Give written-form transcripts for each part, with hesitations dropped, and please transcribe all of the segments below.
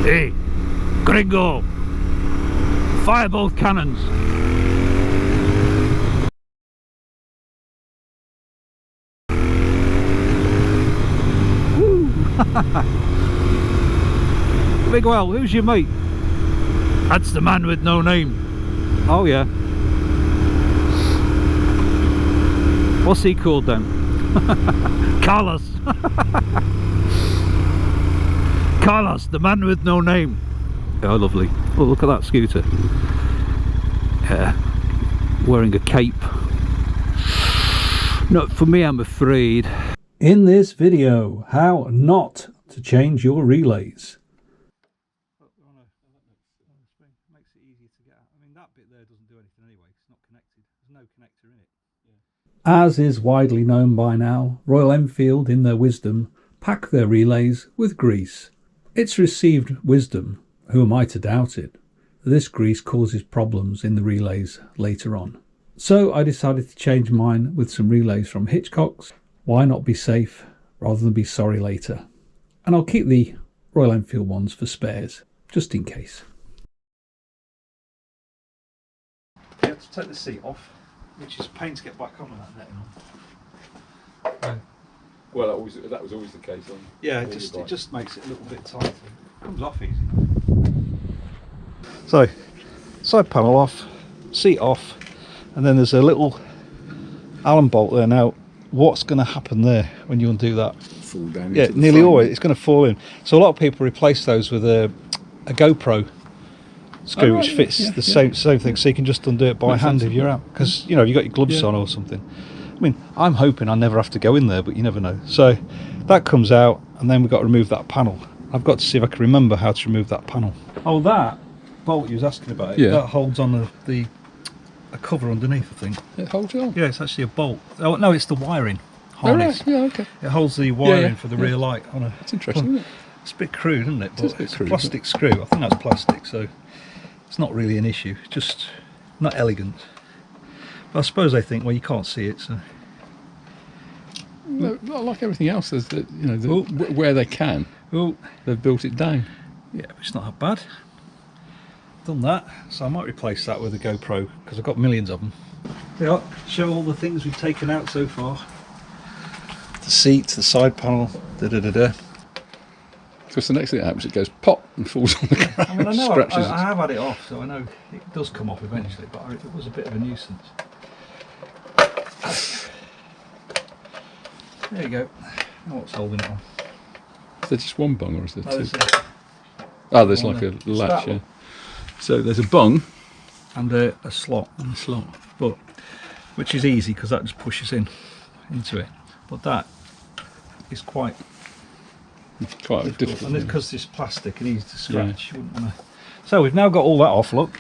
Hey, Gringo! Fire both cannons! Woo! Big well, who's your mate? That's the man with no name. Oh yeah. What's he called then? Carlos. Carlos, the man with no name. Oh, lovely. Oh, look at that scooter. Yeah. Wearing a cape. Not for me, I'm afraid. In this video, how not to change your relays. Makes it easier to get out. I mean, that bit there doesn't do anything anyway. It's not connected. There's no connector in it. Yeah. As is widely known by now, Royal Enfield, in their wisdom, pack their relays with grease. It's received wisdom, who am I to doubt it? This grease causes problems in the relays later on. So I decided to change mine with some relays from Hitchcock's. Why not be safe rather than be sorry later? And I'll keep the Royal Enfield ones for spares, just in case. You have to take the seat off, which is a pain to get back on with that netting on. Well, that was always the case. Yeah, it just makes it a little bit tighter. It comes off easy. So, side panel off, seat off, and then there's a little Allen bolt there. Now, what's going to happen there when you undo that? Fall down. Yeah, nearly always it's going to fall in. So a lot of people replace those with a GoPro screw, which fits the same thing. So you can just undo it by hand if you're out, because you know you've got your gloves on or something. I mean, I'm hoping I never have to go in there, but you never know. So that comes out, and then we've got to remove that panel. I've got to see if I can remember how to remove that panel. Oh, that bolt you was asking about, that holds on a cover underneath, I think. It holds it on? Yeah, it's actually a bolt. Oh, no, it's the wiring harness. Oh, right. Yeah, okay. It holds the wiring for the rear light on a... That's interesting, isn't it? It's a bit crude, isn't it? But It's a bit it's crude, a plastic screw. I think that's plastic, so it's not really an issue. Just not elegant. But I suppose they think, well, you can't see it, so... No, like everything else, there's where they can, they've built it down. Yeah, but it's not that bad. Done that, so I might replace that with a GoPro, because I've got millions of them. Yeah, show all the things we've taken out so far. The seat, the side panel, Because the next thing that happens, it goes pop and falls on the ground. I mean, I know scratches I have had it off, so I know it does come off eventually, but it was a bit of a nuisance. There you go. Now what's holding it on? Is there just one bung, or is there two? There's there's like a latch, yeah. So there's a bung and a slot. and a slot. But which is easy because that just pushes into it. But that is quite difficult. And because it's plastic and easy to scratch, you wouldn't want to. So we've now got all that off. Look.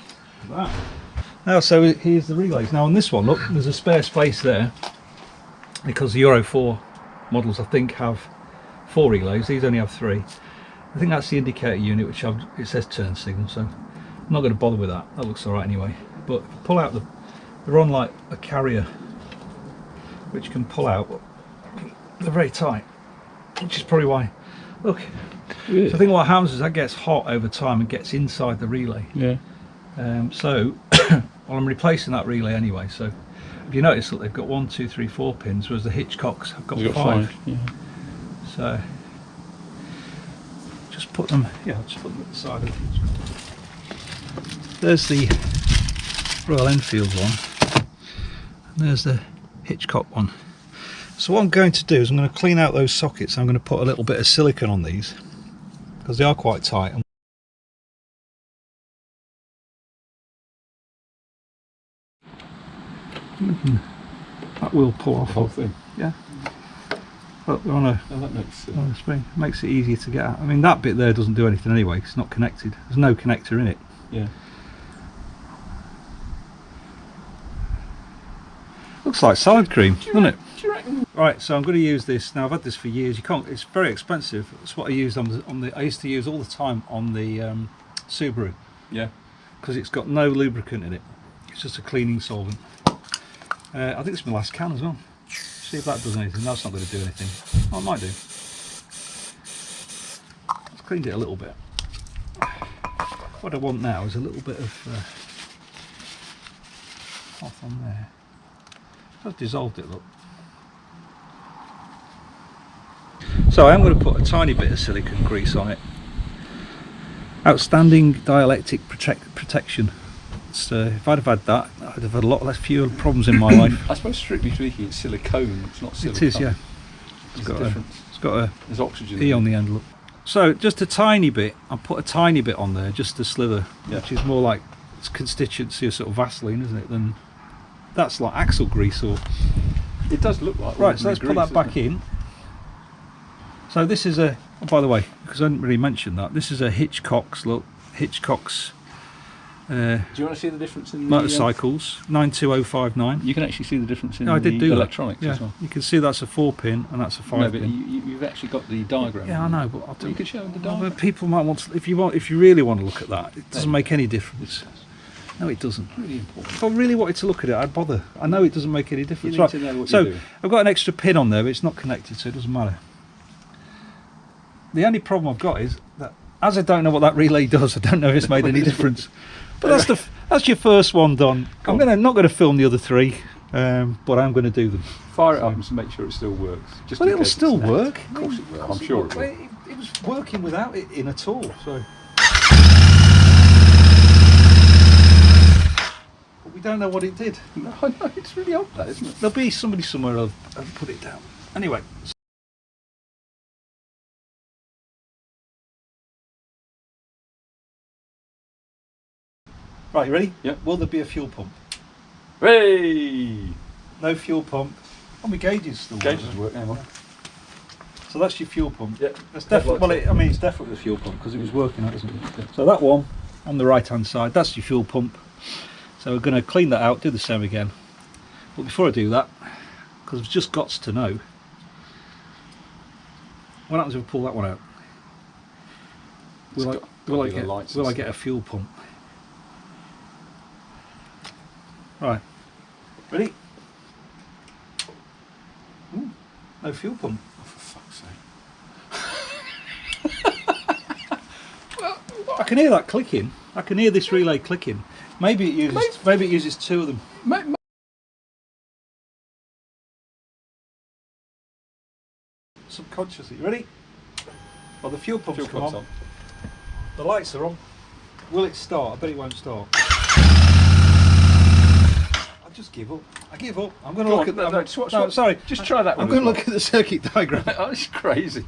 Now, so here's the relays. Now on this one, look, there's a spare space there because the Euro 4 models, I think, have 4 relays. These only have 3. I think that's the indicator unit, which it says turn signal, so I'm not going to bother with that. That looks alright anyway. But if you pull out they're on like a carrier, which can pull out, but they're very tight, which is probably why. Look, Yeah. so I think what happens is that gets hot over time and gets inside the relay. Yeah. So, well, I'm replacing that relay anyway. So, if you notice that they've got 1, 2, 3, 4 pins, whereas the Hitchcocks have got 5. Yeah. So, just put them. Yeah, I'll just put them at the side of the Hitchcock. There's the Royal Enfield one, and there's the Hitchcock one. So what I'm going to do is I'm going to clean out those sockets. I'm going to put a little bit of silicone on these because they are quite tight. That will pull off The whole thing. Yeah. But they're on a that makes spring. Makes it easier to get out. I mean, that bit there doesn't do anything anyway. It's not connected. There's no connector in it. yeah. Looks like salad cream, doesn't it? Do you reckon? Right, so I'm going to use this now. I've had this for years. You can't. It's very expensive. It's what I used on the. I used to use all the time on the Subaru. Yeah. Because it's got no lubricant in it. It's just a cleaning solvent. I think it's my last can as well. See if that does anything. That's not going to do anything. Oh, it might do. I've cleaned it a little bit. what I want now is a little bit of off on there. I've dissolved it, look. So I am going to put a tiny bit of silicone grease on it. Outstanding dielectric protection. If I'd have had that, I'd have had a lot less fewer problems in my life. I suppose strictly speaking it's silicone, it's not silicone. It is, yeah. It's got There's oxygen E on the end, look. So just a tiny bit, I'll put a tiny bit on there, just a sliver, which is more like it's constituency of sort of Vaseline, isn't it? Than that's like axle grease, or it does look like. Right, so let's put that back in. So this is a, oh, by the way, because I didn't really mention that, this is a Hitchcock's, look, Hitchcock's do you want to see the difference in the motorcycles, 92059. You can actually see the difference in I did do electronics that. Yeah. as well. You can see that's a 4-pin and that's a 5-pin. No, but you've actually got the diagram. Yeah, I know, but I'll you could show them the well, diagram. but people might want to, if you really want to look at that, it doesn't make any difference. No, it doesn't. Really important. If I really wanted to look at it, I'd bother. I know it doesn't make any difference. You need to know what so you're doing. I've got an extra pin on there, but it's not connected, so it doesn't matter. The only problem I've got is that, as I don't know what that relay does, I don't know if it's made any difference. But that's your first one done. I'm not going to film the other 3, but I'm going to do them. Fire it up and make sure it still works. Just Well, it'll still work. Of course it will. I'm sure it will. It was working without it in at all. So, but we don't know what it did. No, I know, it's really odd, that, isn't it? There'll be somebody somewhere who'll put it down. Anyway. Right, you ready? Yep. Will there be a fuel pump? Hey! No fuel pump. Oh, my gauges still work. Gauges work, hang on. So that's your fuel pump. Yeah. That's definitely. Well, it's definitely the fuel pump because it was working out, isn't it? Yeah. So that one on the right-hand side, that's your fuel pump. So we're going to clean that out, do the same again. But before I do that, because I've just got to know, what happens if I pull that one out? Will I get a fuel pump? Right, ready? Ooh, no fuel pump. Oh, for fuck's sake. Well, I can hear that clicking. I can hear this relay clicking. Maybe it uses 2 of them. Subconsciously, ready? Well, the fuel pump's come on. The lights are on. Will it start? I bet it won't start. Just give up. I give up. I'm going to look at that. Sorry. Just try that one. I'm going to look at the circuit diagram. Oh, it's crazy.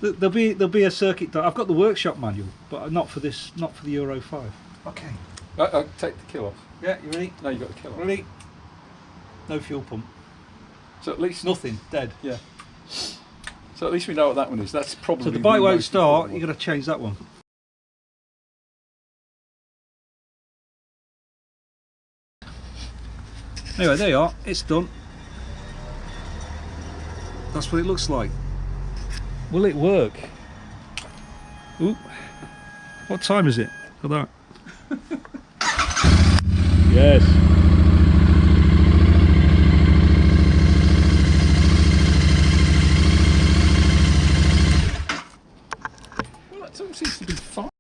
There'll be a circuit. I've got the workshop manual, but not for this. Not for the Euro 5. Okay. I'll take the kill off. Yeah. You ready? No, you got the kill off. Ready? No fuel pump. So at least nothing. Dead. Yeah. So at least we know what that one is. That's probably. So the bike won't start. You've got to change that one. Anyway, there you are, it's done. That's what it looks like. Will it work? Ooh, what time is it for that? Yes. Well, that all seems to be fine.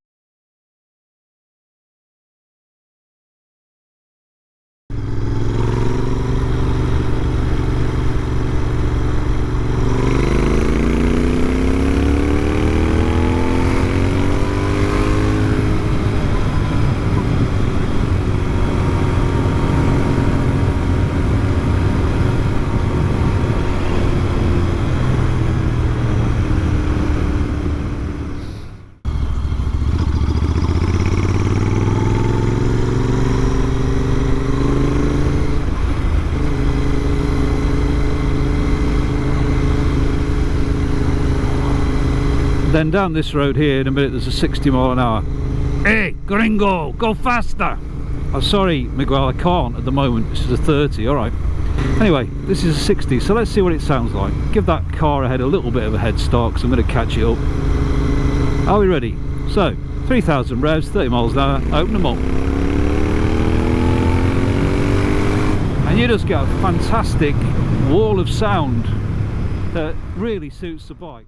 Then down this road here in a minute there's a 60 mile an hour. Hey, gringo, go faster! I'm sorry, Miguel, I can't at the moment. This is a 30, alright. Anyway, this is a 60, so let's see what it sounds like. Give that car ahead a little bit of a head start because I'm going to catch it up. Are we ready? So, 3,000 revs, 30 miles an hour, open them up. And you just get a fantastic wall of sound that really suits the bike.